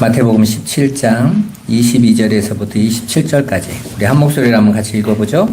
마태복음 17장 22절에서부터 27절까지 우리 한 목소리로 한번 같이 읽어보죠.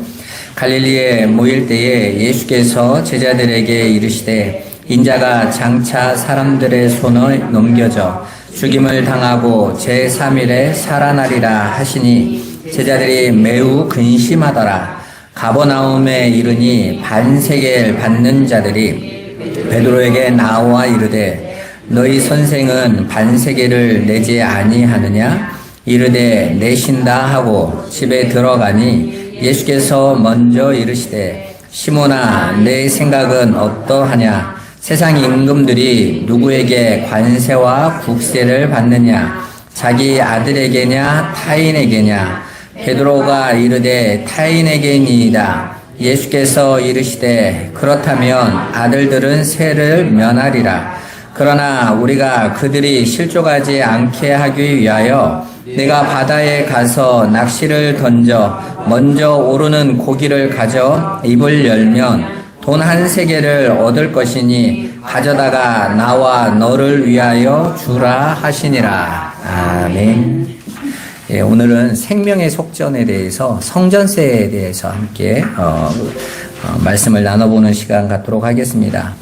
갈릴리에 모일 때에 예수께서 제자들에게 이르시되 인자가 장차 사람들의 손에 넘겨져 죽임을 당하고 제3일에 살아나리라 하시니 제자들이 매우 근심하더라. 가버나움에 이르니 반세겔 받는 자들이 베드로에게 나와 이르되 너희 선생은 반세겔을 내지 아니하느냐? 이르되 내신다 하고 집에 들어가니 예수께서 먼저 이르시되 시몬아 내 생각은 어떠하냐? 세상 임금들이 누구에게 관세와 국세를 받느냐? 자기 아들에게냐 타인에게냐? 베드로가 이르되 타인에게니이다. 예수께서 이르시되 그렇다면 아들들은 세를 면하리라. 그러나 우리가 그들이 실족하지 않게 하기 위하여 내가 바다에 가서 낚시를 던져 먼저 오르는 고기를 가져 입을 열면 돈 한 세겔을 얻을 것이니 가져다가 나와 너를 위하여 주라 하시니라. 아멘. 예, 오늘은 생명의 속전에 대해서 성전세에 대해서 함께 말씀을 나눠보는 시간 갖도록 하겠습니다.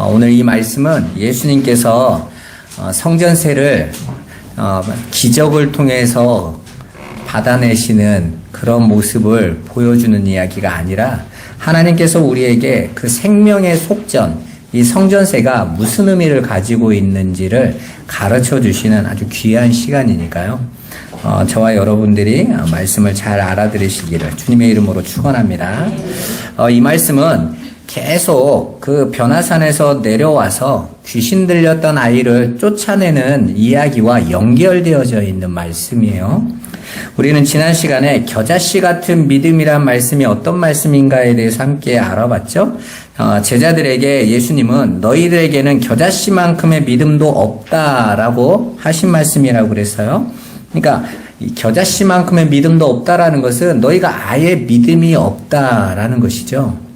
오늘 이 말씀은 예수님께서 성전세를 기적을 통해서 받아내시는 그런 모습을 보여주는 이야기가 아니라 하나님께서 우리에게 그 생명의 속전, 이 성전세가 무슨 의미를 가지고 있는지를 가르쳐 주시는 아주 귀한 시간이니까요. 저와 여러분들이 말씀을 잘 알아들으시기를 주님의 이름으로 축원합니다. 이 말씀은 계속 그 변화산에서 내려와서 귀신 들렸던 아이를 쫓아내는 이야기와 연결되어져 있는 말씀이에요. 우리는 지난 시간에 겨자씨 같은 믿음이란 말씀이 어떤 말씀인가에 대해서 함께 알아봤죠. 제자들에게 예수님은 너희들에게는 겨자씨만큼의 믿음도 없다라고 하신 말씀이라고 그랬어요. 그러니까 이 겨자씨만큼의 믿음도 없다라는 것은 너희가 아예 믿음이 없다라는 것이죠.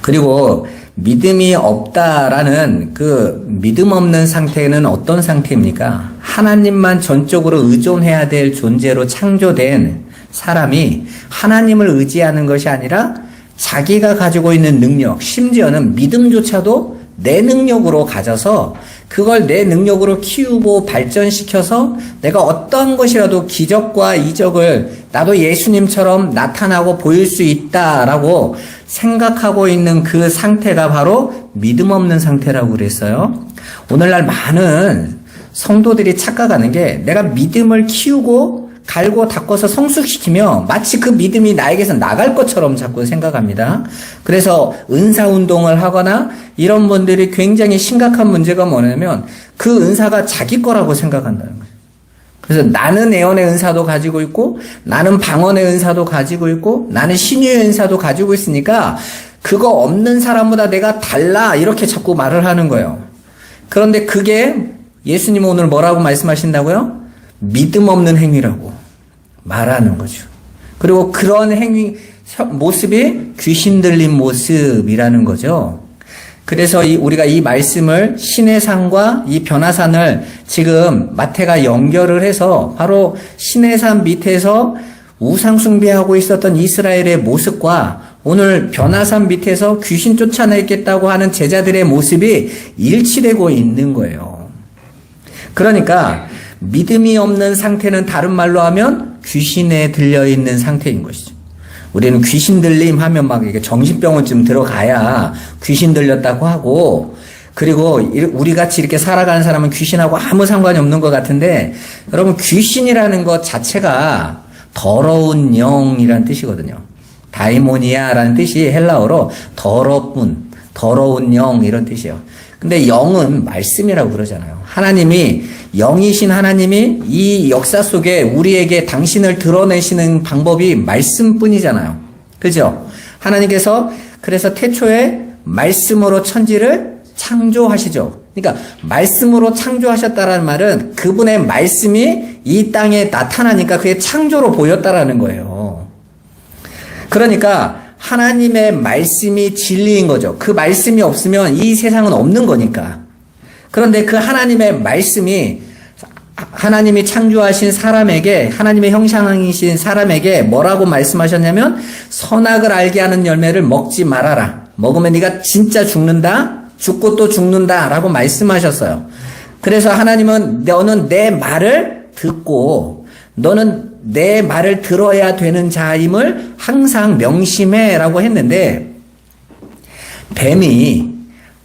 그리고 믿음이 없다라는 그 믿음 없는 상태는 어떤 상태입니까? 하나님만 전적으로 의존해야 될 존재로 창조된 사람이 하나님을 의지하는 것이 아니라 자기가 가지고 있는 능력, 심지어는 믿음조차도 내 능력으로 가져서 그걸 내 능력으로 키우고 발전시켜서 내가 어떤 것이라도 기적과 이적을 나도 예수님처럼 나타나고 보일 수 있다라고 생각하고 있는 그 상태가 바로 믿음 없는 상태라고 그랬어요. 오늘날 많은 성도들이 착각하는 게 내가 믿음을 키우고 갈고 닦아서 성숙시키며 마치 그 믿음이 나에게서 나갈 것처럼 자꾸 생각합니다. 그래서 은사운동을 하거나 이런 분들이 굉장히 심각한 문제가 뭐냐면 그 은사가 자기 거라고 생각한다는 거예요. 그래서 나는 예언의 은사도 가지고 있고 나는 방언의 은사도 가지고 있고 나는 신유의 은사도 가지고 있으니까 그거 없는 사람보다 내가 달라 이렇게 자꾸 말을 하는 거예요. 그런데 그게 예수님은 오늘 뭐라고 말씀하신다고요? 믿음 없는 행위라고 말하는 거죠. 그리고 그런 행위, 모습이 귀신 들린 모습이라는 거죠. 그래서 우리가 이 말씀을 시내산과 이 변화산을 지금 마태가 연결을 해서 바로 시내산 밑에서 우상 숭배하고 있었던 이스라엘의 모습과 오늘 변화산 밑에서 귀신 쫓아내겠다고 하는 제자들의 모습이 일치되고 있는 거예요. 그러니까 믿음이 없는 상태는 다른 말로 하면 귀신에 들려있는 상태인 것이죠. 우리는 귀신 들림 하면 막 이게 정신병원쯤 들어가야 귀신 들렸다고 하고, 그리고 우리 같이 이렇게 살아가는 사람은 귀신하고 아무 상관이 없는 것 같은데, 여러분 귀신이라는 것 자체가 더러운 영이라는 뜻이거든요. 다이모니아라는 뜻이 헬라어로 더러운 영 이런 뜻이에요. 근데 영은 말씀이라고 그러잖아요. 하나님이 영이신 하나님이 이 역사 속에 우리에게 당신을 드러내시는 방법이 말씀뿐이잖아요. 그죠? 하나님께서 그래서 태초에 말씀으로 천지를 창조하시죠. 그러니까 말씀으로 창조하셨다라는 말은 그분의 말씀이 이 땅에 나타나니까 그게 창조로 보였다라는 거예요. 그러니까 하나님의 말씀이 진리인 거죠. 그 말씀이 없으면 이 세상은 없는 거니까. 그런데 그 하나님의 말씀이 하나님이 창조하신 사람에게, 하나님의 형상이신 사람에게 뭐라고 말씀하셨냐면 선악을 알게 하는 열매를 먹지 말아라. 먹으면 네가 진짜 죽는다. 죽고 또 죽는다 라고 말씀하셨어요. 그래서 하나님은 너는 내 말을 듣고 너는 내 말을 들어야 되는 자임을 항상 명심해 라고 했는데, 뱀이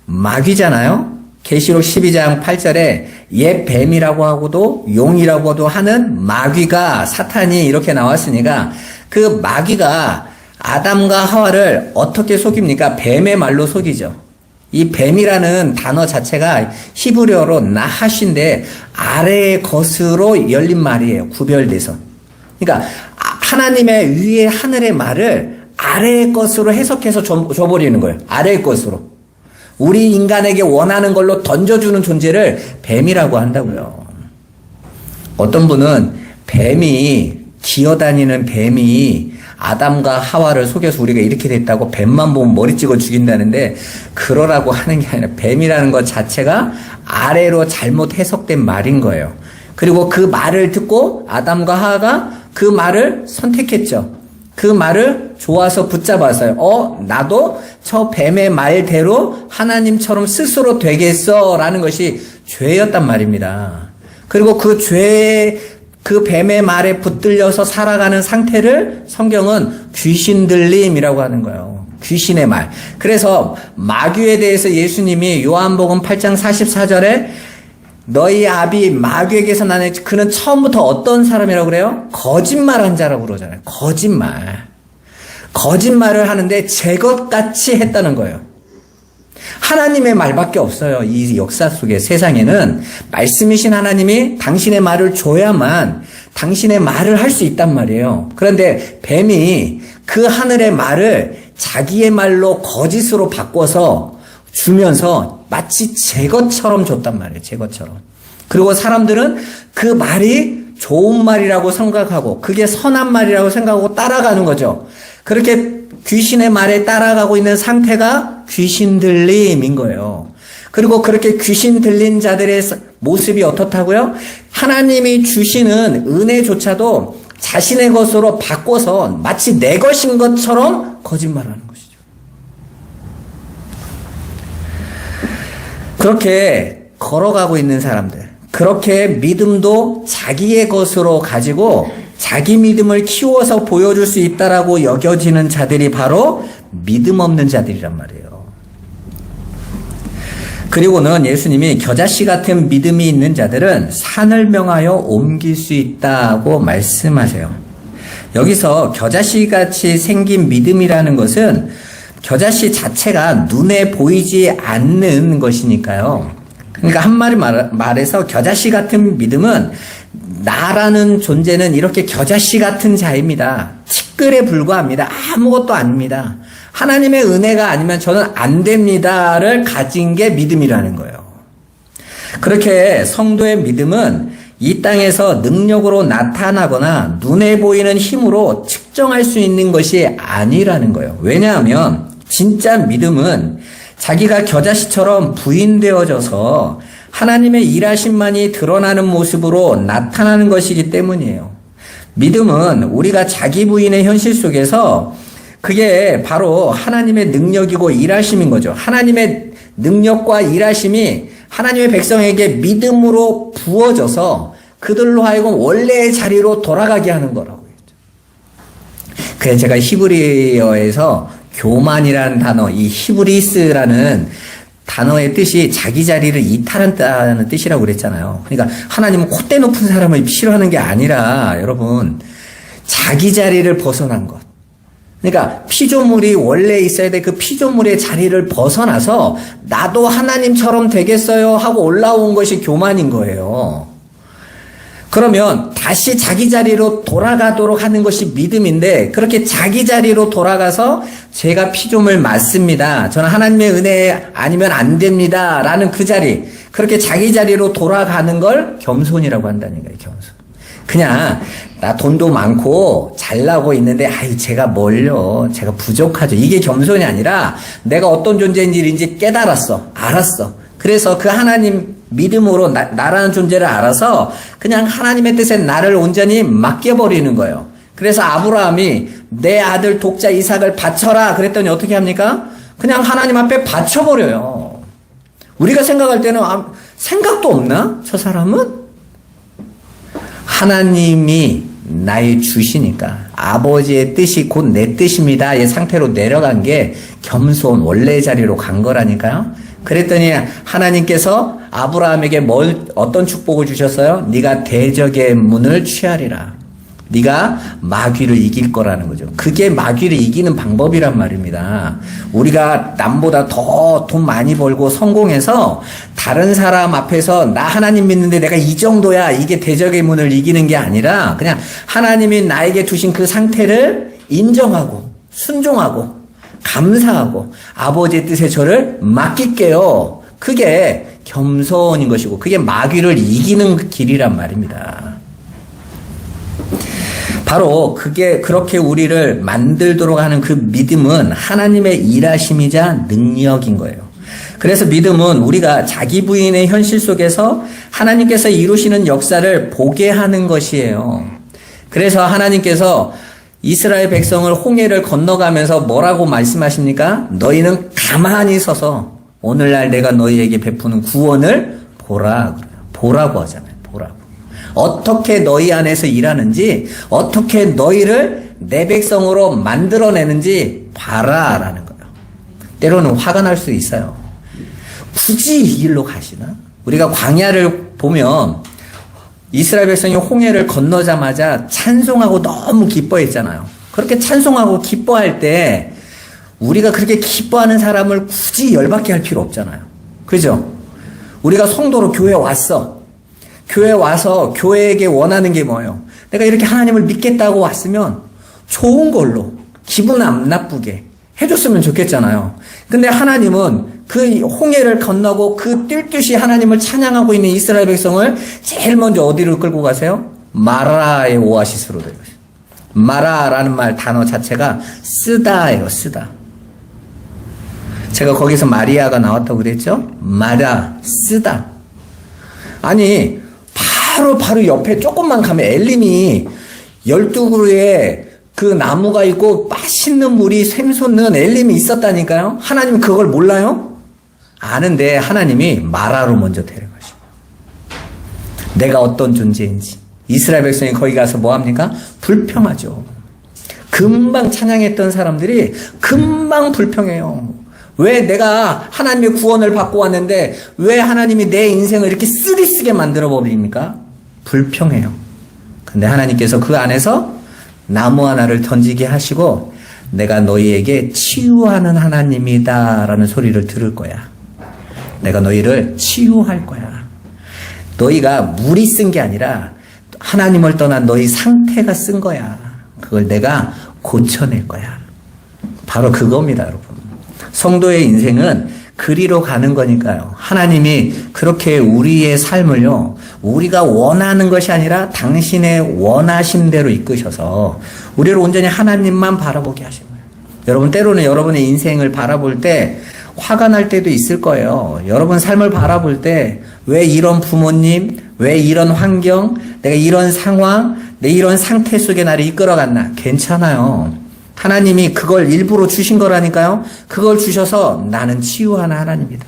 마귀잖아요. 계시록 12장 8절에 옛 뱀이라고 하고도 용이라고도 하는 마귀가, 사탄이 이렇게 나왔으니까 그 마귀가 아담과 하와를 어떻게 속입니까? 뱀의 말로 속이죠. 이 뱀이라는 단어 자체가 히브리어로 나하신데 아래의 것으로 열린 말이에요. 구별돼서. 그러니까 하나님의 위에 하늘의 말을 아래의 것으로 해석해서 줘버리는 거예요. 아래의 것으로. 우리 인간에게 원하는 걸로 던져주는 존재를 뱀이라고 한다고요. 어떤 분은 뱀이, 기어다니는 뱀이 아담과 하와를 속여서 우리가 이렇게 됐다고 뱀만 보면 머리 찍어 죽인다는데, 그러라고 하는 게 아니라 뱀이라는 것 자체가 아래로 잘못 해석된 말인 거예요. 그리고 그 말을 듣고 아담과 하와가 그 말을 선택했죠. 그 말을 좋아서 붙잡았어요. 나도 저 뱀의 말대로 하나님처럼 스스로 되겠어 라는 것이 죄였단 말입니다. 그리고 그 뱀의 말에 붙들려서 살아가는 상태를 성경은 귀신 들림이라고 하는 거예요. 귀신의 말. 그래서 마귀에 대해서 예수님이 요한복음 8장 44절에 너희 아비 마귀에게서 나는, 그는 처음부터 어떤 사람이라고 그래요? 거짓말한 자라고 그러잖아요. 거짓말을 하는데 제 것같이 했다는 거예요. 하나님의 말밖에 없어요. 이 역사 속에, 세상에는 말씀이신 하나님이 당신의 말을 줘야만 당신의 말을 할 수 있단 말이에요. 그런데 뱀이 그 하늘의 말을 자기의 말로 거짓으로 바꿔서 주면서 마치 제 것처럼 줬단 말이에요. 제 것처럼. 그리고 사람들은 그 말이 좋은 말이라고 생각하고 그게 선한 말이라고 생각하고 따라가는 거죠. 그렇게 귀신의 말에 따라가고 있는 상태가 귀신 들림인 거예요. 그리고 그렇게 귀신 들린 자들의 모습이 어떻다고요? 하나님이 주시는 은혜조차도 자신의 것으로 바꿔서 마치 내 것인 것처럼 거짓말하는 것이죠. 그렇게 걸어가고 있는 사람들, 그렇게 믿음도 자기의 것으로 가지고 자기 믿음을 키워서 보여줄 수 있다라고 여겨지는 자들이 바로 믿음 없는 자들이란 말이에요. 그리고는 예수님이 겨자씨 같은 믿음이 있는 자들은 산을 명하여 옮길 수 있다고 말씀하세요. 여기서 겨자씨 같이 생긴 믿음이라는 것은 겨자씨 자체가 눈에 보이지 않는 것이니까요. 그러니까 한마디 말해서 겨자씨 같은 믿음은 나라는 존재는 이렇게 겨자씨 같은 자입니다. 티끌에 불과합니다. 아무것도 아닙니다. 하나님의 은혜가 아니면 저는 안 됩니다를 가진 게 믿음이라는 거예요. 그렇게 성도의 믿음은 이 땅에서 능력으로 나타나거나 눈에 보이는 힘으로 측정할 수 있는 것이 아니라는 거예요. 왜냐하면 진짜 믿음은 자기가 겨자씨처럼 부인되어져서 하나님의 일하심만이 드러나는 모습으로 나타나는 것이기 때문이에요. 믿음은 우리가 자기 부인의 현실 속에서 그게 바로 하나님의 능력이고 일하심인 거죠. 하나님의 능력과 일하심이 하나님의 백성에게 믿음으로 부어져서 그들로 하여금 원래의 자리로 돌아가게 하는 거라고 했죠. 그래서 제가 히브리어에서 교만이라는 단어, 이 히브리스라는 단어의 뜻이 자기 자리를 이탈한다는 뜻이라고 그랬잖아요. 그러니까 하나님은 콧대 높은 사람을 싫어하는 게 아니라 여러분 자기 자리를 벗어난 것. 그러니까 피조물이 원래 있어야 돼. 그 피조물의 자리를 벗어나서 나도 하나님처럼 되겠어요 하고 올라온 것이 교만인 거예요. 그러면 다시 자기 자리로 돌아가도록 하는 것이 믿음인데, 그렇게 자기 자리로 돌아가서 제가 피조물 맞습니다, 저는 하나님의 은혜 아니면 안 됩니다 라는 그 자리, 그렇게 자기 자리로 돌아가는 걸 겸손이라고 한다는 거예요. 겸손. 그냥 나 돈도 많고 잘나고 있는데 제가 뭘요, 제가 부족하죠, 이게 겸손이 아니라 내가 어떤 존재인지 깨달았어, 알았어. 그래서 그 하나님 믿음으로 나라는 존재를 알아서 그냥 하나님의 뜻에 나를 온전히 맡겨버리는 거예요. 그래서 아브라함이 내 아들 독자 이삭을 바쳐라 그랬더니 어떻게 합니까? 그냥 하나님 앞에 바쳐버려요. 우리가 생각할 때는 생각도 없나? 저 사람은? 하나님이 나의 주시니까 아버지의 뜻이 곧 내 뜻입니다의 상태로 내려간 게 겸손 원래 자리로 간 거라니까요. 그랬더니 하나님께서 아브라함에게 어떤 축복을 주셨어요? 네가 대적의 문을 취하리라. 네가 마귀를 이길 거라는 거죠. 그게 마귀를 이기는 방법이란 말입니다. 우리가 남보다 더 돈 많이 벌고 성공해서 다른 사람 앞에서 나 하나님 믿는데 내가 이 정도야 이게 대적의 문을 이기는 게 아니라 그냥 하나님이 나에게 주신 그 상태를 인정하고 순종하고 감사하고 아버지의 뜻에 저를 맡길게요. 그게 겸손인 것이고 그게 마귀를 이기는 길이란 말입니다. 바로 그렇게 우리를 만들도록 하는 그 믿음은 하나님의 일하심이자 능력인 거예요. 그래서 믿음은 우리가 자기 부인의 현실 속에서 하나님께서 이루시는 역사를 보게 하는 것이에요. 그래서 하나님께서 이스라엘 백성을 홍해를 건너가면서 뭐라고 말씀하십니까? 너희는 가만히 서서 오늘날 내가 너희에게 베푸는 구원을 보라. 보라고 하잖아요. 보라고. 어떻게 너희 안에서 일하는지, 어떻게 너희를 내 백성으로 만들어내는지 봐라라는 거예요. 때로는 화가 날 수 있어요. 굳이 이 길로 가시나? 우리가 광야를 보면 이스라엘 백성이 홍해를 건너자마자 찬송하고 너무 기뻐했잖아요. 그렇게 찬송하고 기뻐할 때 우리가 그렇게 기뻐하는 사람을 굳이 열받게 할 필요 없잖아요. 그죠? 우리가 성도로 교회 왔어. 교회 와서 교회에게 원하는 게 뭐예요? 내가 이렇게 하나님을 믿겠다고 왔으면 좋은 걸로 기분 안 나쁘게 해줬으면 좋겠잖아요. 근데 하나님은 그 홍해를 건너고 그 뛸듯이 하나님을 찬양하고 있는 이스라엘 백성을 제일 먼저 어디로 끌고 가세요? 마라의 오아시스로 되어요. 마라라는 말 단어 자체가 쓰다예요. 쓰다. 제가 거기서 마리아가 나왔다고 그랬죠? 마라, 쓰다. 아니 바로 옆에 조금만 가면 엘림이 12그루의 그 나무가 있고 맛있는 물이 샘솟는 엘림이 있었다니까요. 하나님은 그걸 몰라요? 아는데 하나님이 마라로 먼저 데려가시고 내가 어떤 존재인지 이스라엘 백성이 거기 가서 뭐합니까? 불평하죠. 금방 찬양했던 사람들이 금방 불평해요. 왜 내가 하나님의 구원을 받고 왔는데 왜 하나님이 내 인생을 이렇게 쓰리쓰게 만들어 버립니까? 불평해요. 근데 하나님께서 그 안에서 나무 하나를 던지게 하시고 내가 너희에게 치유하는 하나님이다 라는 소리를 들을 거야. 내가 너희를 치유할 거야. 너희가 물이 쓴 게 아니라 하나님을 떠난 너희 상태가 쓴 거야. 그걸 내가 고쳐낼 거야. 바로 그겁니다, 여러분. 성도의 인생은 그리로 가는 거니까요. 하나님이 그렇게 우리의 삶을요, 우리가 원하는 것이 아니라 당신의 원하신 대로 이끄셔서 우리를 온전히 하나님만 바라보게 하신 거예요. 여러분, 때로는 여러분의 인생을 바라볼 때 화가 날 때도 있을 거예요. 여러분 삶을 바라볼 때 왜 이런 부모님, 왜 이런 환경, 내가 이런 상황, 내 이런 상태 속에 나를 이끌어갔나? 괜찮아요. 하나님이 그걸 일부러 주신 거라니까요. 그걸 주셔서 나는 치유하는 하나님이다.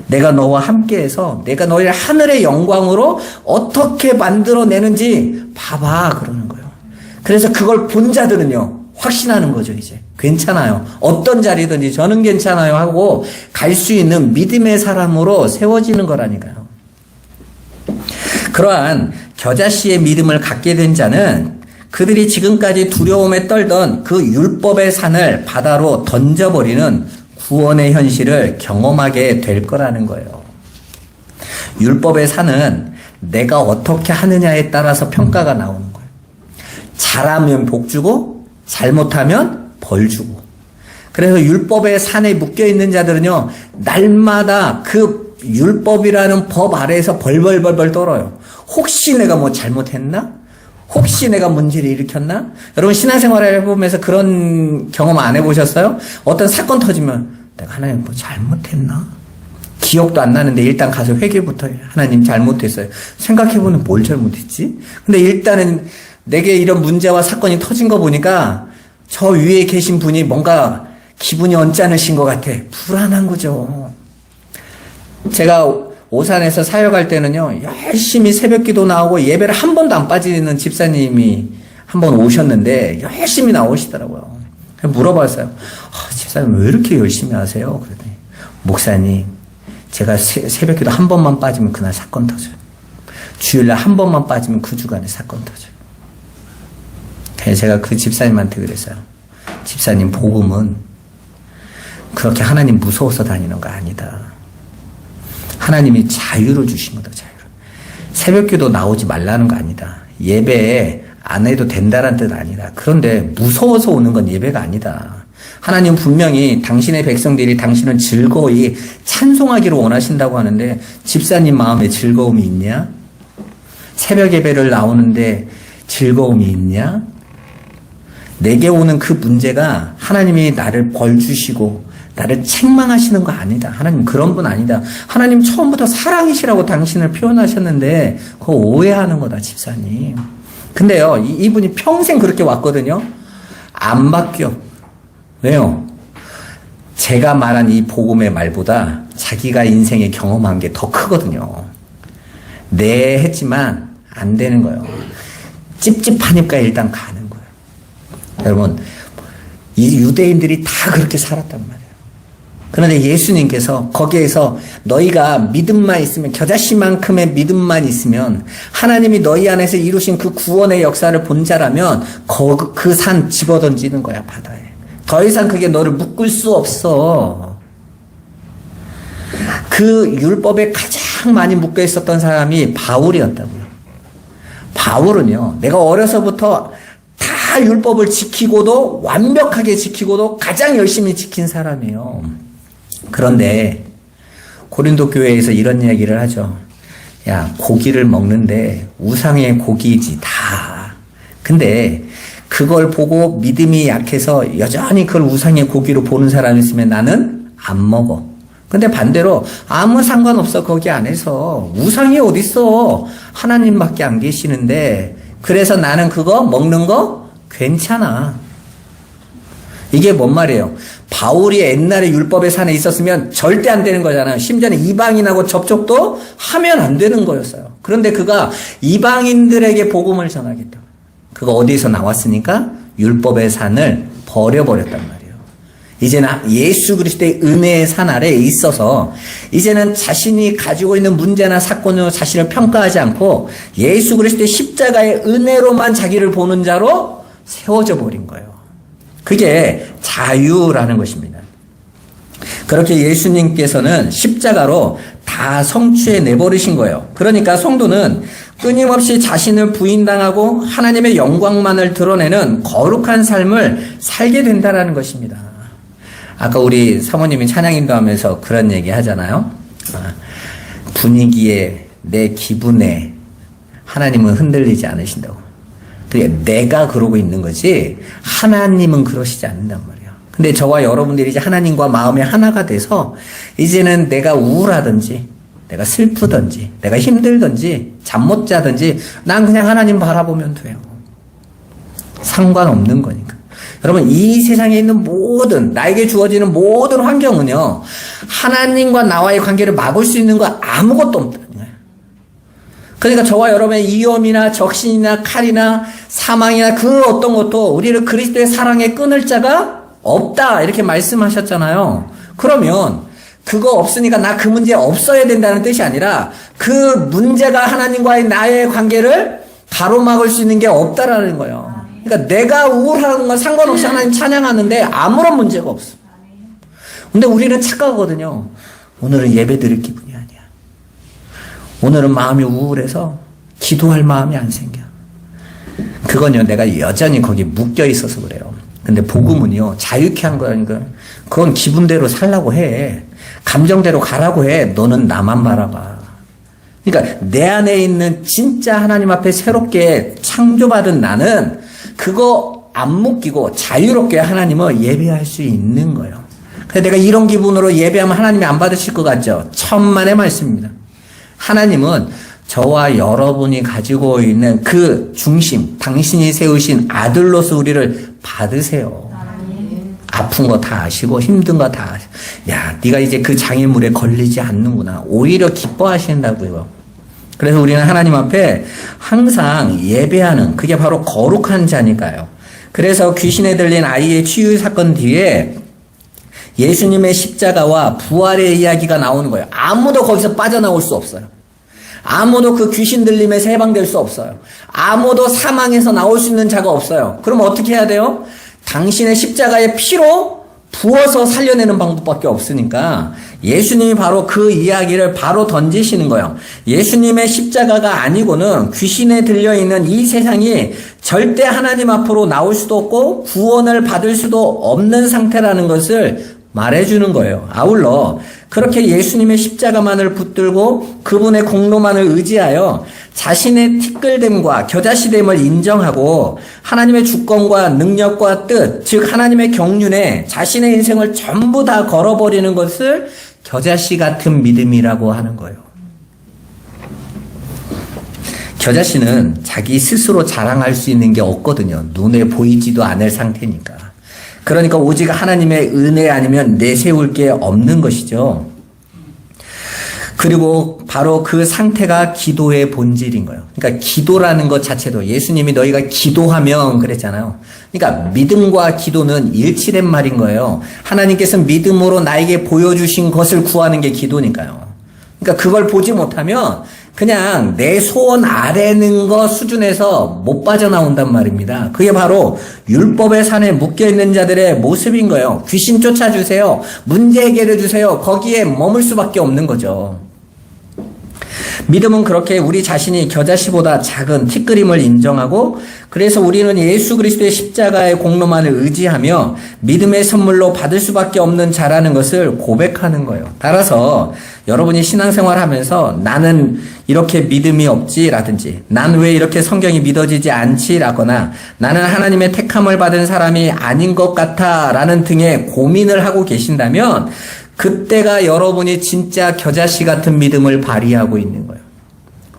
내가 너와 함께해서 내가 너희를 하늘의 영광으로 어떻게 만들어내는지 봐봐 그러는 거예요. 그래서 그걸 본 자들은요 확신하는 거죠. 이제 괜찮아요. 어떤 자리든지 저는 괜찮아요 하고 갈 수 있는 믿음의 사람으로 세워지는 거라니까요. 그러한 겨자씨의 믿음을 갖게 된 자는 그들이 지금까지 두려움에 떨던 그 율법의 산을 바다로 던져버리는 구원의 현실을 경험하게 될 거라는 거예요. 율법의 산은 내가 어떻게 하느냐에 따라서 평가가 나오는 거예요. 잘하면 복 주고 잘못하면 벌 주고. 그래서 율법의 산에 묶여있는 자들은요 날마다 그 율법이라는 법 아래에서 벌벌벌벌 떨어요. 혹시 내가 뭐 잘못했나? 혹시 내가 문제를 일으켰나? 여러분 신앙생활을 해보면서 그런 경험 안 해보셨어요? 어떤 사건 터지면 내가 하나님 뭐 잘못했나? 기억도 안 나는데 일단 가서 회개부터 해. 하나님 잘못했어요. 생각해보면 뭘 잘못했지? 근데 일단은 내게 이런 문제와 사건이 터진 거 보니까 저 위에 계신 분이 뭔가 기분이 언짢으신 것 같아. 불안한 거죠. 제가 오산에서 사역할 때는요, 열심히 새벽 기도 나오고 예배를 한 번도 안 빠지는 집사님이 한 번 오셨는데 열심히 나오시더라고요. 물어봤어요. 집사님 왜 이렇게 열심히 하세요? 그랬더니 목사님, 제가 새벽 기도 한 번만 빠지면 그날 사건 터져요. 주일날 한 번만 빠지면 그 주간에 사건 터져요. 그래서 제가 그 집사님한테 그랬어요. 집사님, 복음은 그렇게 하나님 무서워서 다니는 거 아니다. 하나님이 자유를 주신 거다, 자유를. 새벽 기도 나오지 말라는 거 아니다. 예배에 안 해도 된다는 뜻 아니다. 그런데 무서워서 오는 건 예배가 아니다. 하나님 분명히 당신의 백성들이 당신을 즐거이 찬송하기를 원하신다고 하는데 집사님 마음에 즐거움이 있냐? 새벽 예배를 나오는데 즐거움이 있냐? 내게 오는 그 문제가 하나님이 나를 벌 주시고 나를 책망하시는 거 아니다. 하나님 그런 분 아니다. 하나님 처음부터 사랑이시라고 당신을 표현하셨는데 그거 오해하는 거다, 집사님. 근데요, 이분이 평생 그렇게 왔거든요. 안 바뀌어. 왜요? 제가 말한 이 복음의 말보다 자기가 인생에 경험한 게 더 크거든요. 네 했지만 안 되는 거예요. 찝찝하니까 일단 가는 거예요. 여러분, 이 유대인들이 다 그렇게 살았단 말이에요. 그런데 예수님께서 거기에서 너희가 믿음만 있으면, 겨자씨만큼의 믿음만 있으면, 하나님이 너희 안에서 이루신 그 구원의 역사를 본 자라면 그 산 집어던지는 거야, 바다에. 더 이상 그게 너를 묶을 수 없어. 그 율법에 가장 많이 묶여 있었던 사람이 바울이었다고요. 바울은요, 내가 어려서부터 다 율법을 지키고도, 완벽하게 지키고도 가장 열심히 지킨 사람이에요. 그런데 고린도 교회에서 이런 이야기를 하죠. 야, 고기를 먹는데 우상의 고기이지 다. 근데 그걸 보고 믿음이 약해서 여전히 그걸 우상의 고기로 보는 사람이 있으면 나는 안 먹어. 근데 반대로 아무 상관없어. 거기 안에서 우상이 어딨어. 하나님밖에 안 계시는데 그래서 나는 그거 먹는 거 괜찮아. 이게 뭔 말이에요? 바울이 옛날에 율법의 산에 있었으면 절대 안 되는 거잖아요. 심지어는 이방인하고 접촉도 하면 안 되는 거였어요. 그런데 그가 이방인들에게 복음을 전하겠다. 그가 어디서 나왔으니까? 율법의 산을 버려버렸단 말이에요. 이제는 예수 그리스도의 은혜의 산 아래에 있어서 이제는 자신이 가지고 있는 문제나 사건으로 자신을 평가하지 않고 예수 그리스도의 십자가의 은혜로만 자기를 보는 자로 세워져 버린 거예요. 그게 자유라는 것입니다. 그렇게 예수님께서는 십자가로 다 성취해 내버리신 거예요. 그러니까 성도는 끊임없이 자신을 부인당하고 하나님의 영광만을 드러내는 거룩한 삶을 살게 된다는 것입니다. 아까 우리 사모님이 찬양 인도하면서 그런 얘기 하잖아요. 분위기에, 내 기분에 하나님은 흔들리지 않으신다고. 그게 내가 그러고 있는 거지 하나님은 그러시지 않는단 말이에요. 근데 저와 여러분들이 이제 하나님과 마음이 하나가 돼서 이제는 내가 우울하든지 내가 슬프든지 내가 힘들든지 잠 못 자든지 난 그냥 하나님 바라보면 돼요. 상관없는 거니까. 여러분, 이 세상에 있는 모든, 나에게 주어지는 모든 환경은요, 하나님과 나와의 관계를 막을 수 있는 거 아무것도 없다는 거예요. 그러니까 저와 여러분의 위험이나 적신이나 칼이나 사망이나 그 어떤 것도 우리를 그리스도의 사랑에 끊을 자가 없다, 이렇게 말씀하셨잖아요. 그러면 그거 없으니까 나 그 문제 없어야 된다는 뜻이 아니라 그 문제가 하나님과의 나의 관계를 가로막을 수 있는 게 없다라는 거예요. 그러니까 내가 우울한 건 상관없이 하나님 찬양하는데 아무런 문제가 없어. 근데 우리는 착각하거든요. 오늘은 예배 드릴 기분이 아니야. 오늘은 마음이 우울해서 기도할 마음이 안 생겨. 그건요, 내가 여전히 거기 묶여 있어서 그래요. 근데 복음은요, 자유케 한 거라니까. 그건 기분대로 살라고 해. 감정대로 가라고 해. 너는 나만 바라봐. 그러니까 내 안에 있는 진짜 하나님 앞에 새롭게 창조받은 나는 그거 안 묶이고 자유롭게 하나님을 예배할 수 있는 거예요. 그래서 내가 이런 기분으로 예배하면 하나님이 안 받으실 것 같죠? 천만의 말씀입니다. 하나님은 저와 여러분이 가지고 있는 그 중심, 당신이 세우신 아들로서 우리를 받으세요. 아픈 거 다 아시고 힘든 거 다 아시고, 야, 네가 이제 그 장애물에 걸리지 않는구나. 오히려 기뻐하신다고요. 그래서 우리는 하나님 앞에 항상 예배하는, 그게 바로 거룩한 자니까요. 그래서 귀신에 들린 아이의 치유 사건 뒤에 예수님의 십자가와 부활의 이야기가 나오는 거예요. 아무도 거기서 빠져나올 수 없어요. 아무도 그 귀신 들림에서 해방될 수 없어요. 아무도 사망에서 나올 수 있는 자가 없어요. 그럼 어떻게 해야 돼요? 당신의 십자가의 피로 부어서 살려내는 방법밖에 없으니까 예수님이 바로 그 이야기를 바로 던지시는 거예요. 예수님의 십자가가 아니고는 귀신에 들려있는 이 세상이 절대 하나님 앞으로 나올 수도 없고 구원을 받을 수도 없는 상태라는 것을 말해주는 거예요. 아울러 그렇게 예수님의 십자가만을 붙들고 그분의 공로만을 의지하여 자신의 티끌됨과 겨자씨됨을 인정하고 하나님의 주권과 능력과 뜻, 즉 하나님의 경륜에 자신의 인생을 전부 다 걸어버리는 것을 겨자씨 같은 믿음이라고 하는 거예요. 겨자씨는 자기 스스로 자랑할 수 있는 게 없거든요. 눈에 보이지도 않을 상태니까. 그러니까 오직 하나님의 은혜 아니면 내세울 게 없는 것이죠. 그리고 바로 그 상태가 기도의 본질인 거예요. 그러니까 기도라는 것 자체도 예수님이 너희가 기도하면 그랬잖아요. 그러니까 믿음과 기도는 일치된 말인 거예요. 하나님께서 믿음으로 나에게 보여주신 것을 구하는 게 기도니까요. 그러니까 그걸 보지 못하면 그냥 내 소원 아래는 것 수준에서 못 빠져나온단 말입니다. 그게 바로 율법의 산에 묶여있는 자들의 모습인 거예요. 귀신 쫓아주세요. 문제 해결해 주세요. 거기에 머물 수밖에 없는 거죠. 믿음은 그렇게 우리 자신이 겨자씨보다 작은 티끌임을 인정하고 그래서 우리는 예수 그리스도의 십자가의 공로만을 의지하며 믿음의 선물로 받을 수밖에 없는 자라는 것을 고백하는 거예요. 따라서 여러분이 신앙생활 하면서 나는 이렇게 믿음이 없지라든지 난 왜 이렇게 성경이 믿어지지 않지라거나 나는 하나님의 택함을 받은 사람이 아닌 것 같아 라는 등의 고민을 하고 계신다면 그때가 여러분이 진짜 겨자씨 같은 믿음을 발휘하고 있는 거예요.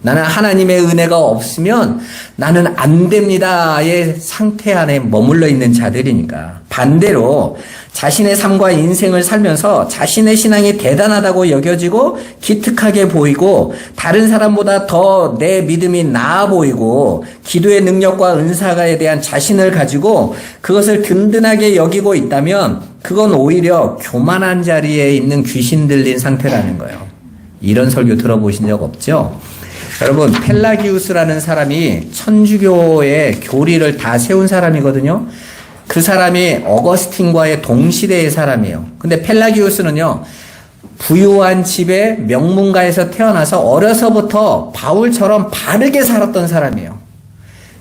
나는 하나님의 은혜가 없으면 나는 안 됩니다의 상태 안에 머물러 있는 자들이니까. 반대로 자신의 삶과 인생을 살면서 자신의 신앙이 대단하다고 여겨지고 기특하게 보이고 다른 사람보다 더 내 믿음이 나아 보이고 기도의 능력과 은사에 대한 자신을 가지고 그것을 든든하게 여기고 있다면 그건 오히려 교만한 자리에 있는 귀신 들린 상태라는 거예요. 이런 설교 들어보신 적 없죠? 여러분, 펠라기우스라는 사람이 천주교의 교리를 다 세운 사람이거든요. 그 사람이 어거스틴과의 동시대의 사람이에요. 근데 펠라기우스는요, 부유한 집의 명문가에서 태어나서 어려서부터 바울처럼 바르게 살았던 사람이에요.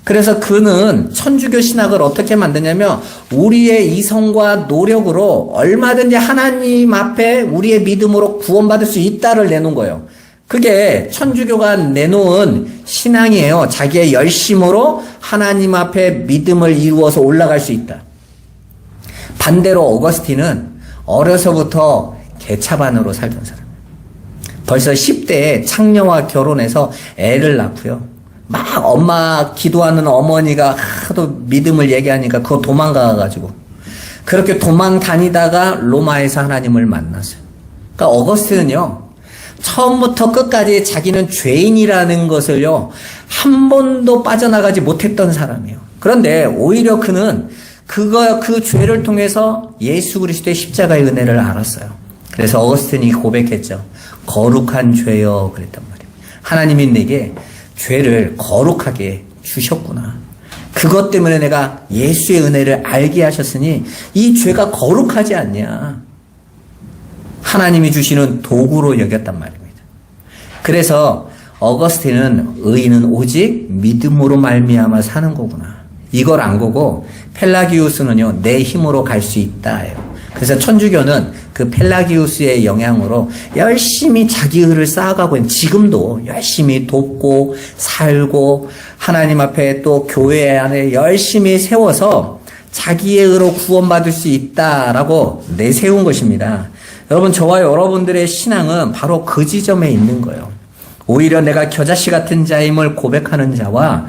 그래서 그는 천주교 신학을 어떻게 만드냐면 우리의 이성과 노력으로 얼마든지 하나님 앞에 우리의 믿음으로 구원받을 수 있다를 내놓은 거예요. 그게 천주교가 내놓은 신앙이에요. 자기의 열심으로 하나님 앞에 믿음을 이루어서 올라갈 수 있다. 반대로 어거스틴은 어려서부터 개차반으로 살던 사람. 벌써 10대에 창녀와 결혼해서 애를 낳고요. 막 엄마 기도하는 어머니가 하도 믿음을 얘기하니까 그거 도망가가지고 그렇게 도망 다니다가 로마에서 하나님을 만났어요. 그러니까 어거스틴은요. 처음부터 끝까지 자기는 죄인이라는 것을요, 한 번도 빠져나가지 못했던 사람이에요. 그런데 오히려 그는 그 죄를 통해서 예수 그리스도의 십자가의 은혜를 알았어요. 그래서 어거스틴이 고백했죠. 거룩한 죄여 그랬단 말이에요. 하나님이 내게 죄를 거룩하게 주셨구나. 그것 때문에 내가 예수의 은혜를 알게 하셨으니 이 죄가 거룩하지 않냐. 하나님이 주시는 도구로 여겼단 말입니다. 그래서 어거스틴은 의인은 오직 믿음으로 말미암아 사는 거구나. 이걸 안 거고 펠라기우스는요. 내 힘으로 갈 수 있다예요. 그래서 천주교는 그 펠라기우스의 영향으로 열심히 자기 의를 쌓아가고 있는 지금도 열심히 돕고 살고 하나님 앞에 또 교회 안에 열심히 세워서 자기의 의로 구원받을 수 있다라고 내세운 것입니다. 여러분, 저와 여러분들의 신앙은 바로 그 지점에 있는 거예요. 오히려 내가 겨자씨 같은 자임을 고백하는 자와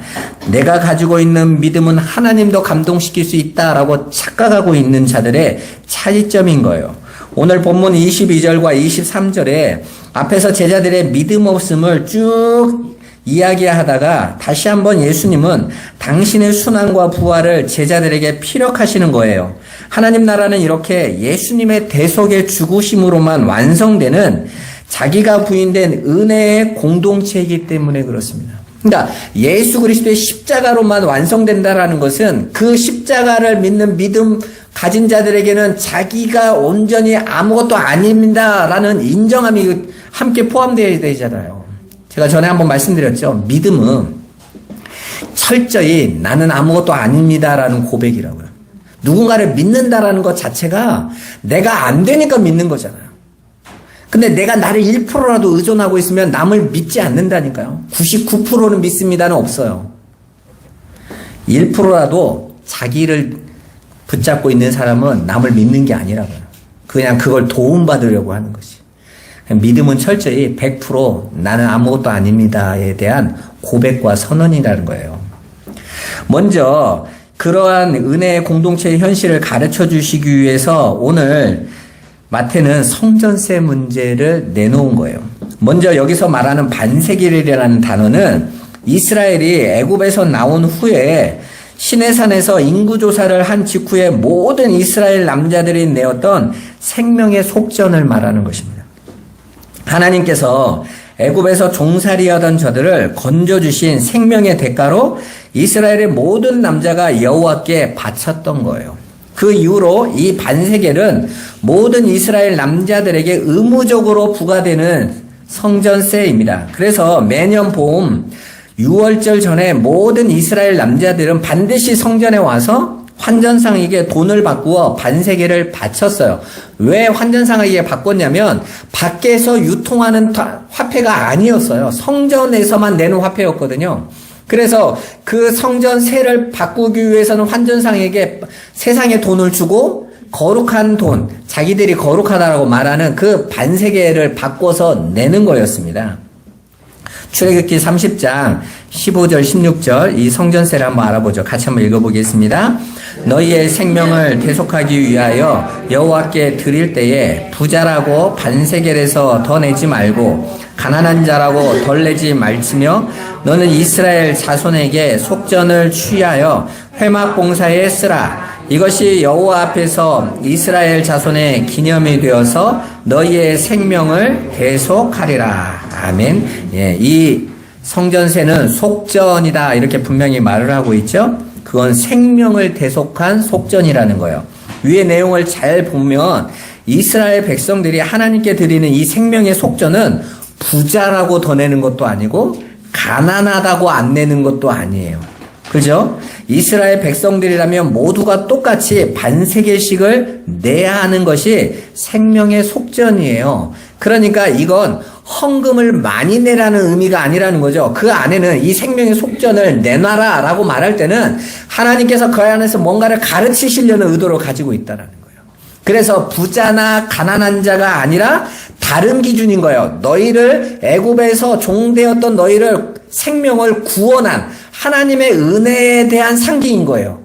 내가 가지고 있는 믿음은 하나님도 감동시킬 수 있다라고 착각하고 있는 자들의 차이점인 거예요. 오늘 본문 22절과 23절에 앞에서 제자들의 믿음 없음을 쭉 이야기하다가 다시 한번 예수님은 당신의 순환과 부활을 제자들에게 피력하시는 거예요. 하나님 나라는 이렇게 예수님의 대속의 죽으심으로만 완성되는 자기가 부인된 은혜의 공동체이기 때문에 그렇습니다. 그러니까 예수 그리스도의 십자가로만 완성된다라는 것은 그 십자가를 믿는 믿음 가진 자들에게는 자기가 온전히 아무것도 아닙니다라는 인정함이 함께 포함되어야 되잖아요. 제가 전에 한번 말씀드렸죠. 믿음은 철저히 나는 아무것도 아닙니다라는 고백이라고요. 누군가를 믿는다라는 것 자체가 내가 안 되니까 믿는 거잖아요. 근데 내가 나를 1%라도 의존하고 있으면 남을 믿지 않는다니까요. 99%는 믿습니다는 없어요. 1%라도 자기를 붙잡고 있는 사람은 남을 믿는 게 아니라고요. 그냥 그걸 도움받으려고 하는 것이. 믿음은 철저히 100% 나는 아무것도 아닙니다에 대한 고백과 선언이라는 거예요. 먼저 그러한 은혜의 공동체의 현실을 가르쳐 주시기 위해서 오늘 마태는 성전세 문제를 내놓은 거예요. 먼저 여기서 말하는 반세겔이라는 단어는 이스라엘이 애굽에서 나온 후에 시내산에서 인구조사를 한 직후에 모든 이스라엘 남자들이 내었던 생명의 속전을 말하는 것입니다. 하나님께서 애굽에서 종살이하던 저들을 건져주신 생명의 대가로 이스라엘의 모든 남자가 여호와께 바쳤던 거예요. 그 이후로 이 반세겔은 모든 이스라엘 남자들에게 의무적으로 부과되는 성전세입니다. 그래서 매년 봄 6월절 전에 모든 이스라엘 남자들은 반드시 성전에 와서 환전상에게 돈을 바꾸어 반세겔을 바쳤어요. 왜 환전상에게 바꿨냐면 밖에서 유통하는 화폐가 아니었어요. 성전에서만 내는 화폐였거든요. 그래서 그 성전세를 바꾸기 위해서는 환전상에게 세상에 돈을 주고 거룩한 돈, 자기들이 거룩하다라고 말하는 그 반세겔을 바꿔서 내는 거였습니다. 출애굽기 30장 15절 16절 이 성전세를 한번 알아보죠. 같이 한번 읽어보겠습니다. 너희의 생명을 대속하기 위하여 여호와께 드릴 때에 부자라고 반세겔에서 더 내지 말고 가난한 자라고 덜 내지 말지며 너는 이스라엘 자손에게 속전을 취하여 회막 봉사에 쓰라. 이것이 여호와 앞에서 이스라엘 자손의 기념이 되어서 너희의 생명을 대속하리라. 아멘. 예, 이 성전세는 속전이다 이렇게 분명히 말을 하고 있죠. 그건 생명을 대속한 속전이라는 거예요. 위의 내용을 잘 보면 이스라엘 백성들이 하나님께 드리는 이 생명의 속전은 부자라고 더 내는 것도 아니고 가난하다고 안 내는 것도 아니에요. 그죠? 이스라엘 백성들이라면 모두가 똑같이 반세겔씩을 내야 하는 것이 생명의 속전이에요. 그러니까 이건 헌금을 많이 내라는 의미가 아니라는 거죠. 그 안에는 이 생명의 속전을 내놔라 라고 말할 때는 하나님께서 그 안에서 뭔가를 가르치시려는 의도를 가지고 있다는 거예요. 그래서 부자나 가난한 자가 아니라 다른 기준인 거예요. 너희를 애굽에서 종되었던 너희를 생명을 구원한 하나님의 은혜에 대한 상기인 거예요.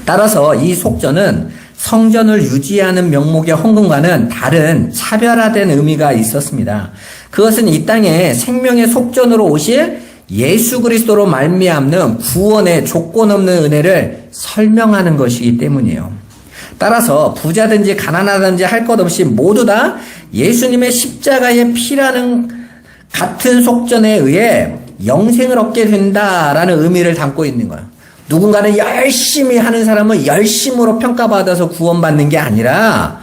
따라서 이 속전은 성전을 유지하는 명목의 헌금과는 다른 차별화된 의미가 있었습니다. 그것은 이 땅에 생명의 속전으로 오실 예수 그리스도로 말미암는 구원의 조건 없는 은혜를 설명하는 것이기 때문이에요. 따라서 부자든지 가난하든지 할 것 없이 모두 다 예수님의 십자가의 피라는 같은 속전에 의해 영생을 얻게 된다라는 의미를 담고 있는 거예요. 누군가는 열심히 하는 사람은 열심으로 평가받아서 구원받는 게 아니라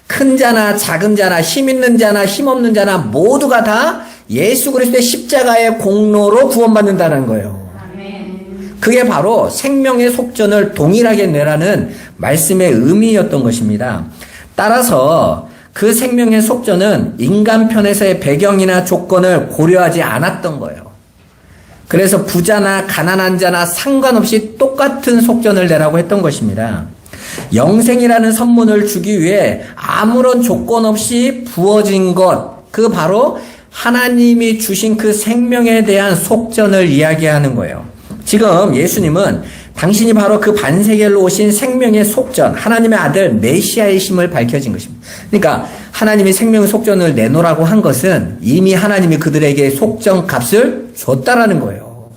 큰 자나 작은 자나 힘 있는 자나 힘 없는 자나 모두가 다 예수 그리스도의 십자가의 공로로 구원받는다는 거예요. 그게 바로 생명의 속전을 동일하게 내라는 말씀의 의미였던 것입니다. 따라서 그 생명의 속전은 인간 편에서의 배경이나 조건을 고려하지 않았던 거예요. 그래서 부자나 가난한 자나 상관없이 똑같은 속전을 내라고 했던 것입니다. 영생이라는 선문을 주기 위해 아무런 조건 없이 부어진 것, 그 바로 하나님이 주신 그 생명에 대한 속전을 이야기하는 거예요. 지금 예수님은 당신이 바로 그 반세겔로 오신 생명의 속전, 하나님의 아들 메시아이심을 밝혀진 것입니다. 그러니까 하나님이 생명의 속전을 내놓으라고 한 것은 이미 하나님이 그들에게 속전 값을 줬다라는 거예요.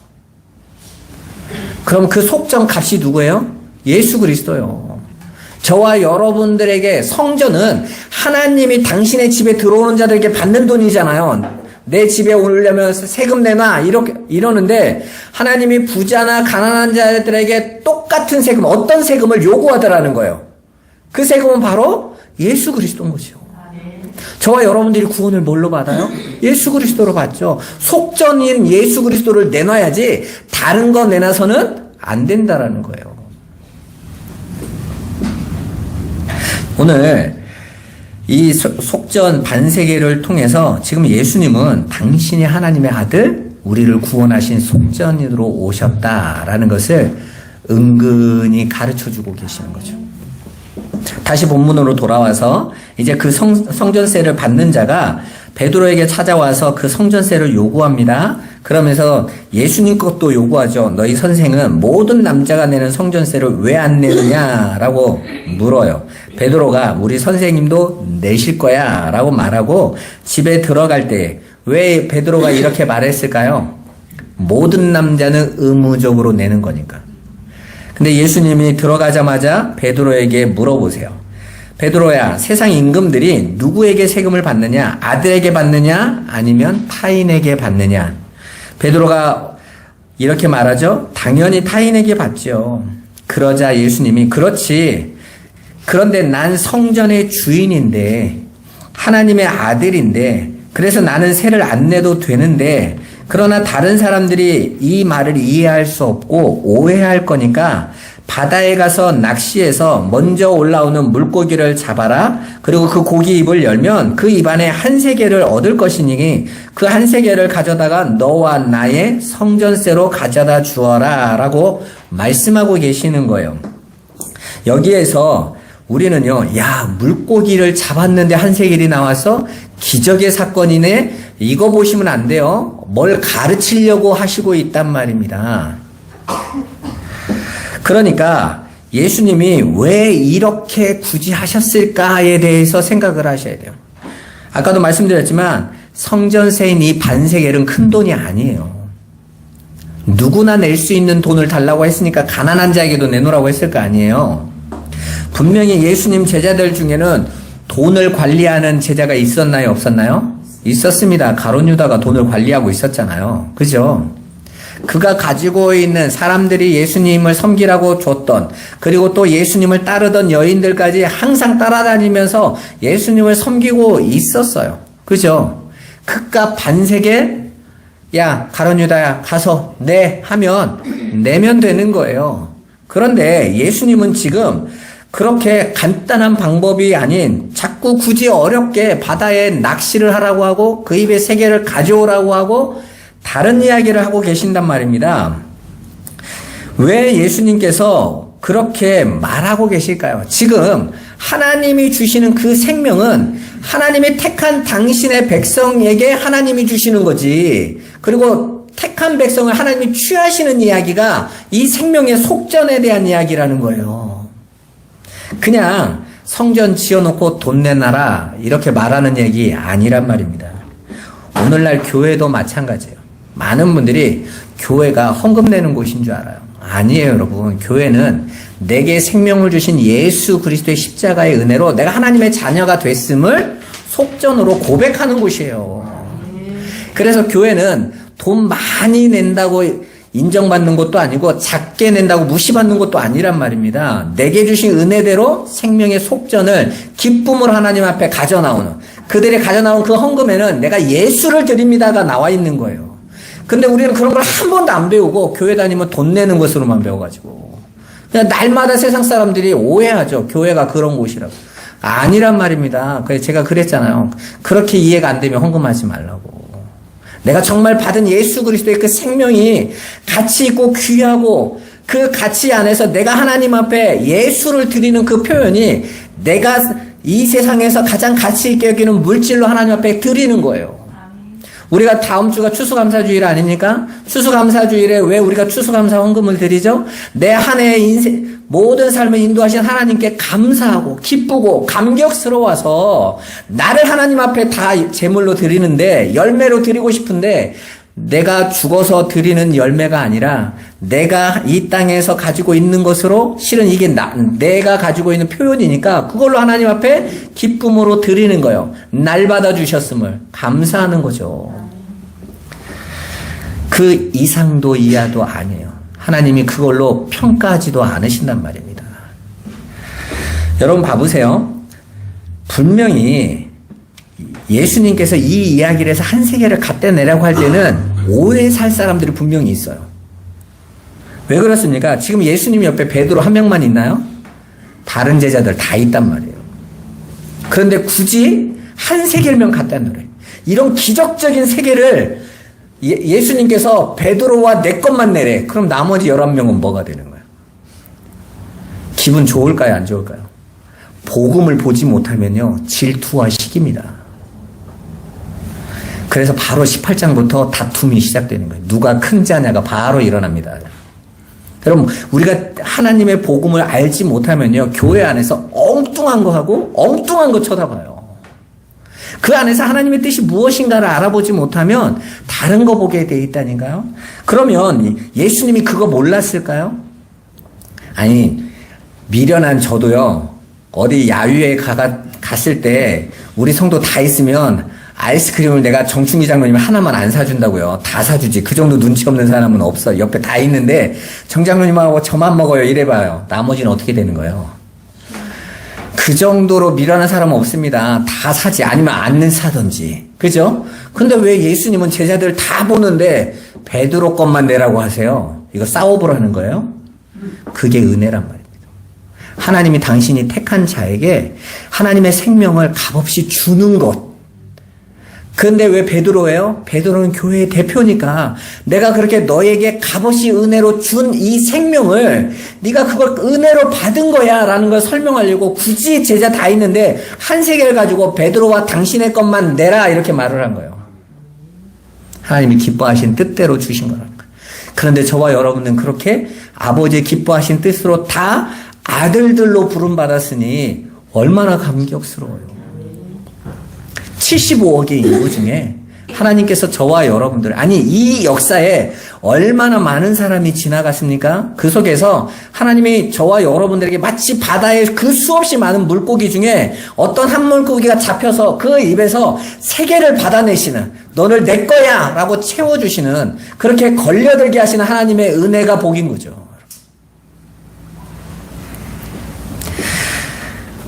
그럼 그 속전 값이 누구예요? 예수 그리스도요. 저와 여러분들에게 성전은 하나님이 당신의 집에 들어오는 자들에게 받는 돈이잖아요. 내 집에 오려면 세금 내놔 이러는데 하나님이 부자나 가난한 자들에게 똑같은 세금, 어떤 세금을 요구하더라는 거예요. 그 세금은 바로 예수 그리스도인 거죠. 저와 여러분들이 구원을 뭘로 받아요? 예수 그리스도로 받죠. 속전인 예수 그리스도를 내놔야지 다른 거 내놔서는 안 된다라는 거예요. 오늘 이 속전 반세계를 통해서 지금 예수님은 당신이 하나님의 아들, 우리를 구원하신 속전으로 오셨다라는 것을 은근히 가르쳐주고 계시는 거죠. 다시 본문으로 돌아와서 이제 그 성전세를 받는 자가 베드로에게 찾아와서 그 성전세를 요구합니다. 그러면서 예수님 것도 요구하죠. 너희 선생은 모든 남자가 내는 성전세를 왜 안 내느냐라고 물어요. 베드로가 우리 선생님도 내실 거야 라고 말하고 집에 들어갈 때 왜 베드로가 이렇게 말했을까요? 모든 남자는 의무적으로 내는 거니까. 근데 예수님이 들어가자마자 베드로에게 물어보세요. 베드로야, 세상 임금들이 누구에게 세금을 받느냐? 아들에게 받느냐? 아니면 타인에게 받느냐? 베드로가 이렇게 말하죠. 당연히 타인에게 받죠. 그러자 예수님이 그렇지. 그런데 난 성전의 주인인데 하나님의 아들인데 그래서 나는 세를 안 내도 되는데 그러나 다른 사람들이 이 말을 이해할 수 없고 오해할 거니까 바다에 가서 낚시해서 먼저 올라오는 물고기를 잡아라. 그리고 그 고기 입을 열면 그 입 안에 한 세겔을 얻을 것이니 그 한 세겔을 가져다가 너와 나의 성전세로 가져다 주어라 라고 말씀하고 계시는 거예요. 여기에서 우리는요, 야, 물고기를 잡았는데 한 세겔이 나와서 기적의 사건이네? 이거 보시면 안 돼요. 뭘 가르치려고 하시고 있단 말입니다. 그러니까 예수님이 왜 이렇게 굳이 하셨을까에 대해서 생각을 하셔야 돼요. 아까도 말씀드렸지만 성전세인 이 반세겔은 큰 돈이 아니에요. 누구나 낼 수 있는 돈을 달라고 했으니까 가난한 자에게도 내놓으라고 했을 거 아니에요. 분명히 예수님 제자들 중에는 돈을 관리하는 제자가 있었나요? 없었나요? 있었습니다. 가룟 유다가 돈을 관리하고 있었잖아요. 그죠? 그가 가지고 있는 사람들이 예수님을 섬기라고 줬던, 그리고 또 예수님을 따르던 여인들까지 항상 따라다니면서 예수님을 섬기고 있었어요. 그죠? 그깟 반세겔, 야, 가룟 유다야, 가서 내 하면 내면 되는 거예요. 그런데 예수님은 지금 그렇게 간단한 방법이 아닌 자꾸 굳이 어렵게 바다에 낚시를 하라고 하고 그 입에 세겔을 가져오라고 하고 다른 이야기를 하고 계신단 말입니다. 왜 예수님께서 그렇게 말하고 계실까요? 지금 하나님이 주시는 그 생명은 하나님이 택한 당신의 백성에게 하나님이 주시는 거지. 그리고 택한 백성을 하나님이 취하시는 이야기가 이 생명의 속전에 대한 이야기라는 거예요. 그냥 성전 지어놓고 돈 내놔라 이렇게 말하는 얘기 아니란 말입니다. 오늘날 교회도 마찬가지예요. 많은 분들이 교회가 헌금 내는 곳인 줄 알아요. 아니에요, 여러분. 교회는 내게 생명을 주신 예수 그리스도의 십자가의 은혜로 내가 하나님의 자녀가 됐음을 속전으로 고백하는 곳이에요. 그래서 교회는 돈 많이 낸다고 인정받는 것도 아니고 작게 낸다고 무시받는 것도 아니란 말입니다. 내게 주신 은혜대로 생명의 속전을 기쁨으로 하나님 앞에 가져나오는, 그들이 가져나온 그 헌금에는 내가 예수를 드립니다가 나와 있는 거예요. 근데 우리는 그런 걸 한 번도 안 배우고 교회 다니면 돈 내는 것으로만 배워가지고 그냥 날마다 세상 사람들이 오해하죠. 교회가 그런 곳이라고. 아니란 말입니다. 그래서 제가 그랬잖아요. 그렇게 이해가 안 되면 헌금하지 말라고. 내가 정말 받은 예수 그리스도의 그 생명이 가치 있고 귀하고 그 가치 안에서 내가 하나님 앞에 예수를 드리는 그 표현이 내가 이 세상에서 가장 가치 있게 여기는 물질로 하나님 앞에 드리는 거예요. 우리가 다음 주가 추수감사주일 아닙니까? 추수감사주일에 왜 우리가 추수감사 헌금을 드리죠? 내 한 해의 인생, 모든 삶을 인도하신 하나님께 감사하고 기쁘고 감격스러워서 나를 하나님 앞에 다 제물로 드리는데 열매로 드리고 싶은데 내가 죽어서 드리는 열매가 아니라 내가 이 땅에서 가지고 있는 것으로 실은 이게 내가 가지고 있는 표현이니까 그걸로 하나님 앞에 기쁨으로 드리는 거예요. 날 받아주셨음을 감사하는 거죠. 그 이상도 이하도 아니에요. 하나님이 그걸로 평가하지도 않으신단 말입니다. 여러분 봐보세요. 분명히 예수님께서 이 이야기를 해서 한 세계를 갖다 내라고 할 때는 오래 살 사람들이 분명히 있어요. 왜 그렇습니까? 지금 예수님 옆에 베드로 한 명만 있나요? 다른 제자들 다 있단 말이에요. 그런데 굳이 한 세계를만 갖다 놓으래. 이런 기적적인 세계를 예수님께서 베드로와 내 것만 내래. 그럼 나머지 11명은 뭐가 되는 거예요? 기분 좋을까요? 안 좋을까요? 복음을 보지 못하면요. 질투와 시기입니다. 그래서 바로 18장부터 다툼이 시작되는 거예요. 누가 큰 자냐가 바로 일어납니다. 여러분, 우리가 하나님의 복음을 알지 못하면요. 교회 안에서 엉뚱한 거 하고 엉뚱한 거 쳐다봐요. 그 안에서 하나님의 뜻이 무엇인가를 알아보지 못하면 다른 거 보게 돼 있다니까요. 그러면 예수님이 그거 몰랐을까요? 아니, 미련한 저도요. 어디 야유회 갔을 때 우리 성도 다 있으면 아이스크림을 내가 정충기 장로님이 하나만 안 사준다고요. 다 사주지. 그 정도 눈치 없는 사람은 없어. 옆에 다 있는데 정 장로님하고 저만 먹어요. 이래봐요. 나머지는 어떻게 되는 거예요? 그 정도로 미련한 사람은 없습니다. 다 사지. 아니면 안 사든지. 그죠? 근데 왜 예수님은 제자들 다 보는데 베드로 것만 내라고 하세요? 이거 싸워보라는 거예요? 그게 은혜란 말입니다. 하나님이 당신이 택한 자에게 하나님의 생명을 값없이 주는 것. 그런데 왜 베드로예요? 베드로는 교회의 대표니까 내가 그렇게 너에게 값없이 은혜로 준 이 생명을 네가 그걸 은혜로 받은 거야 라는 걸 설명하려고 굳이 제자 다 있는데 한 세계를 가지고 베드로와 당신의 것만 내라 이렇게 말을 한 거예요. 하나님이 기뻐하신 뜻대로 주신 거라는 거예요. 그런데 저와 여러분은 그렇게 아버지의 기뻐하신 뜻으로 다 아들들로 부름받았으니 얼마나 감격스러워요. 75억의 인구 중에 하나님께서 저와 여러분들, 아니 이 역사에 얼마나 많은 사람이 지나갔습니까? 그 속에서 하나님이 저와 여러분들에게 마치 바다에 그 수없이 많은 물고기 중에 어떤 한 물고기가 잡혀서 그 입에서 세계를 받아내시는, 너를 내 거야 라고 채워주시는, 그렇게 걸려들게 하시는 하나님의 은혜가 복인 거죠.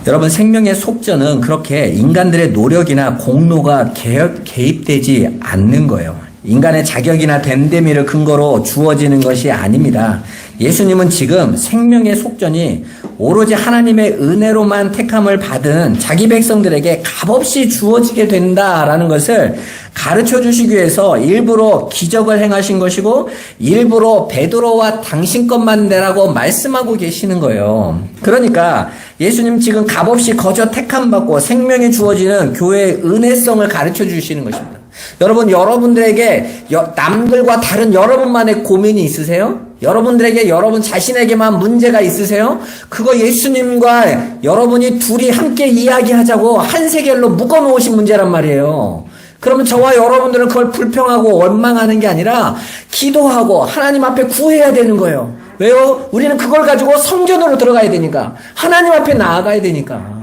여러분, 생명의 속전은 그렇게 인간들의 노력이나 공로가 개입되지 않는 거예요. 인간의 자격이나 됨됨이를 근거로 주어지는 것이 아닙니다. 예수님은 지금 생명의 속전이 오로지 하나님의 은혜로만 택함을 받은 자기 백성들에게 값없이 주어지게 된다라는 것을 가르쳐 주시기 위해서 일부러 기적을 행하신 것이고 일부러 베드로와 당신 것만 내라고 말씀하고 계시는 거예요. 그러니까 예수님 지금 값없이 거저 택함 받고 생명이 주어지는 교회의 은혜성을 가르쳐 주시는 것입니다. 여러분, 여러분들에게 남들과 다른 여러분만의 고민이 있으세요? 여러분들에게 여러분 자신에게만 문제가 있으세요? 그거 예수님과 여러분이 둘이 함께 이야기하자고 한 세겔로 묶어놓으신 문제란 말이에요. 그러면 저와 여러분들은 그걸 불평하고 원망하는 게 아니라 기도하고 하나님 앞에 구해야 되는 거예요. 왜요? 우리는 그걸 가지고 성전으로 들어가야 되니까. 하나님 앞에 나아가야 되니까.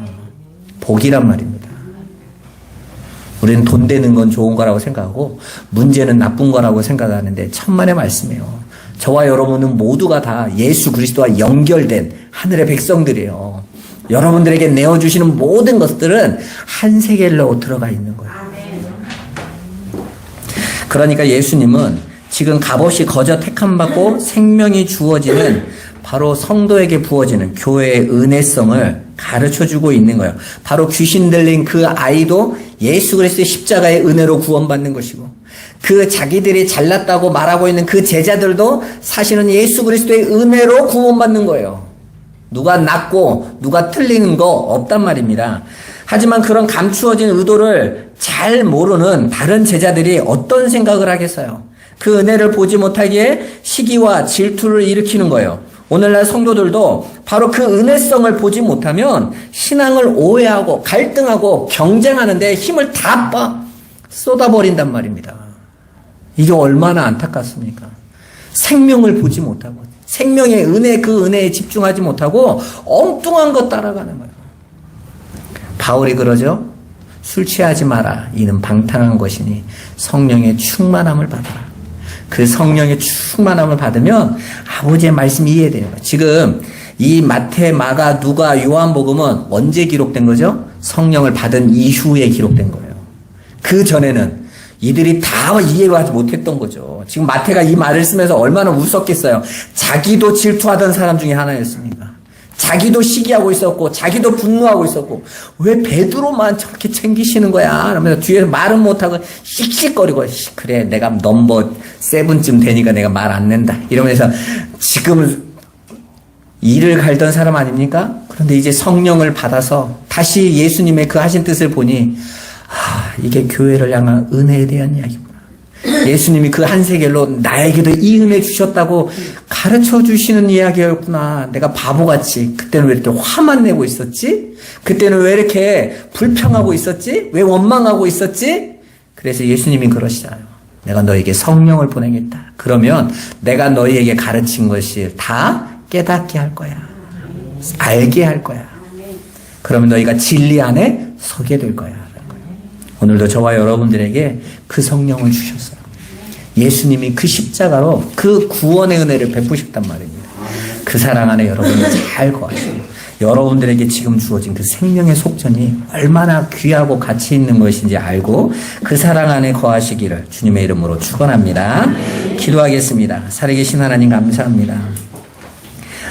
복이란 말입니다. 우리는 돈 되는 건 좋은 거라고 생각하고 문제는 나쁜 거라고 생각하는데 천만의 말씀이에요. 저와 여러분은 모두가 다 예수 그리스도와 연결된 하늘의 백성들이에요. 여러분들에게 내어주시는 모든 것들은 한 세겔로 들어가 있는 거예요. 그러니까 예수님은 지금 값없이 거저 택함 받고 생명이 주어지는 바로 성도에게 부어지는 교회의 은혜성을 가르쳐주고 있는 거예요. 바로 귀신 들린 그 아이도 예수 그리스도의 십자가의 은혜로 구원받는 것이고 그 자기들이 잘났다고 말하고 있는 그 제자들도 사실은 예수 그리스도의 은혜로 구원받는 거예요. 누가 낫고 누가 틀리는 거 없단 말입니다. 하지만 그런 감추어진 의도를 잘 모르는 다른 제자들이 어떤 생각을 하겠어요? 그 은혜를 보지 못하기에 시기와 질투를 일으키는 거예요. 오늘날 성도들도 바로 그 은혜성을 보지 못하면 신앙을 오해하고 갈등하고 경쟁하는 데 힘을 다 쏟아버린단 말입니다. 이게 얼마나 안타깝습니까? 생명을 보지 못하고 생명의 은혜, 그 은혜에 집중하지 못하고 엉뚱한 것 따라가는 거예요. 바울이 그러죠. 술 취하지 마라. 이는 방탕한 것이니 성령의 충만함을 받아라. 그 성령의 충만함을 받으면 아버지의 말씀이 이해되는 거예요. 지금 이 마태, 마가, 누가, 요한복음은 언제 기록된 거죠? 성령을 받은 이후에 기록된 거예요. 그 전에는 이들이 다 이해하지 못했던 거죠. 지금 마태가 이 말을 쓰면서 얼마나 웃었겠어요. 자기도 질투하던 사람 중에 하나였습니다. 자기도 시기하고 있었고 자기도 분노하고 있었고 왜 베드로만 저렇게 챙기시는 거야? 그러면서 뒤에서 말은 못하고 씩씩거리고 그래 내가 넘버 7쯤 되니까 내가 말 안 낸다 이러면서 지금 이를 갈던 사람 아닙니까? 그런데 이제 성령을 받아서 다시 예수님의 그 하신 뜻을 보니 이게 교회를 향한 은혜에 대한 이야기구나. 예수님이 그 한세겔로 나에게도 이 은혜 주셨다고 가르쳐 주시는 이야기였구나. 내가 바보같이 그때는 왜 이렇게 화만 내고 있었지? 그때는 왜 이렇게 불평하고 있었지? 왜 원망하고 있었지? 그래서 예수님이 그러시잖아요. 내가 너에게 성령을 보내겠다. 그러면 내가 너희에게 가르친 것이 다 깨닫게 할 거야. 알게 할 거야. 그러면 너희가 진리 안에 서게 될 거야. 오늘도 저와 여러분들에게 그 성령을 주셨어요. 예수님이 그 십자가로 그 구원의 은혜를 베푸셨단 말입니다. 그 사랑 안에 여러분이 잘 거하시고 여러분들에게 지금 주어진 그 생명의 속전이 얼마나 귀하고 가치 있는 것인지 알고 그 사랑 안에 거하시기를 주님의 이름으로 축원합니다. 기도하겠습니다. 살아계신 하나님 감사합니다.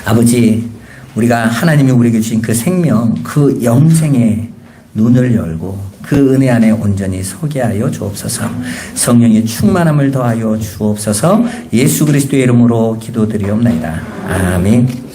아버지, 우리가 하나님이 우리에게 주신 그 생명, 그 영생의 눈을 열고 그 은혜 안에 온전히 서게 하여 주옵소서. 성령의 충만함을 더하여 주옵소서. 예수 그리스도의 이름으로 기도드리옵나이다. 아멘.